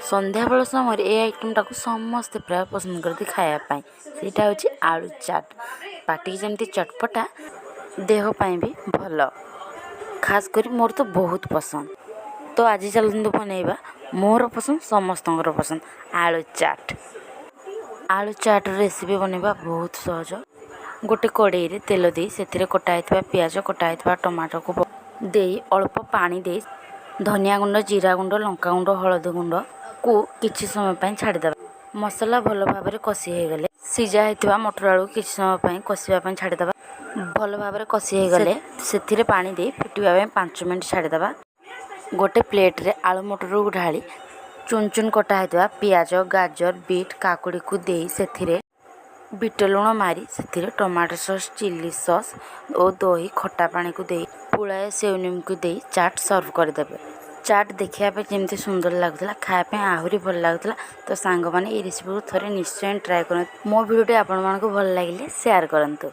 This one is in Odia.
ସନ୍ଧ୍ୟାବେଳ ସମୟରେ ଏ ଆଇଟମ୍ଟାକୁ ସମସ୍ତେ ପ୍ରାୟ ପସନ୍ଦ କରନ୍ତି ଖାଇବା ପାଇଁ। ସେଇଟା ହେଉଛି ଆଳୁ ଚାଟ୍। ପାଟିକି ଯେମିତି ଚଟପଟା, ଦେହ ପାଇଁ ବି ଭଲ। ଖାସ୍ କରି ମୋର ତ ବହୁତ ପସନ୍ଦ। ତ ଆଜି ଚାଲନ୍ତୁ ବନେଇବା ମୋର ପସନ୍ଦ ସମସ୍ତଙ୍କର ପସନ୍ଦ ଆଳୁ ଚାଟ୍। ଆଳୁ ଚାଟ୍ର ରେସିପି ବନେଇବା ବହୁତ ସହଜ। ଗୋଟେ କଡ଼େଇରେ ତେଲ ଦେଇ ସେଥିରେ କଟା ହେଇଥିବା ପିଆଜ, କଟା ହେଇଥିବା ଟମାଟୋକୁ ଦେଇ ଅଳ୍ପ ପାଣି ଦେଇ ଧନିଆ ଗୁଣ୍ଡ, ଜିରା ଗୁଣ୍ଡ, ଲଙ୍କାଗୁଣ୍ଡ, ହଳଦୀ ଗୁଣ୍ଡକୁ କିଛି ସମୟ ପାଇଁ ଛାଡ଼ିଦେବା। ମସଲା ଭଲ ଭାବରେ କଷି ହୋଇଗଲେ ସିଝା ହେଇଥିବା ମଟର ଆଳୁକୁ କିଛି ସମୟ ପାଇଁ କଷିବା ପାଇଁ ଛାଡ଼ିଦେବା। ଭଲ ଭାବରେ କଷି ହୋଇଗଲେ ସେଥିରେ ପାଣି ଦେଇ ଫୁଟିବା ପାଇଁ 5 ମିନିଟ୍ ଛାଡ଼ିଦେବା। ଗୋଟେ ପ୍ଲେଟ୍ରେ ଆଳୁ ମଟରକୁ ଢାଳି ଚୁନ ଚୁନ କଟା ହେଇଥିବା ପିଆଜ, ଗାଜର, ବିଟ୍, କାକୁଡ଼ିକୁ ଦେଇ ସେଥିରେ ବିଟ ଲୁଣ ମାରି ସେଥିରେ ଟମାଟୋ ସସ୍, ଚିଲି ସସ୍ ଓ ଦହି ଖଟା ପାଣିକୁ ଦେଇ ପୁଳାଏ ସେଉ ନିମ୍ବୁକୁ ଦେଇ ଚାଟ୍ ସର୍ଭ କରିଦେବେ। ଚାଟ୍ ଦେଖିବା ପାଇଁ ଯେମିତି ସୁନ୍ଦର ଲାଗୁଥିଲା, ଖାଇବା ପାଇଁ ଆହୁରି ଭଲ ଲାଗୁଥିଲା। ତ ସାଙ୍ଗମାନେ ଏହି ରେସିପିକୁ ଥରେ ନିଶ୍ଚୟ ଟ୍ରାଏ କରନ୍ତୁ। ମୋ ଭିଡ଼ିଓଟି ଆପଣମାନଙ୍କୁ ଭଲ ଲାଗିଲେ ସେୟାର କରନ୍ତୁ।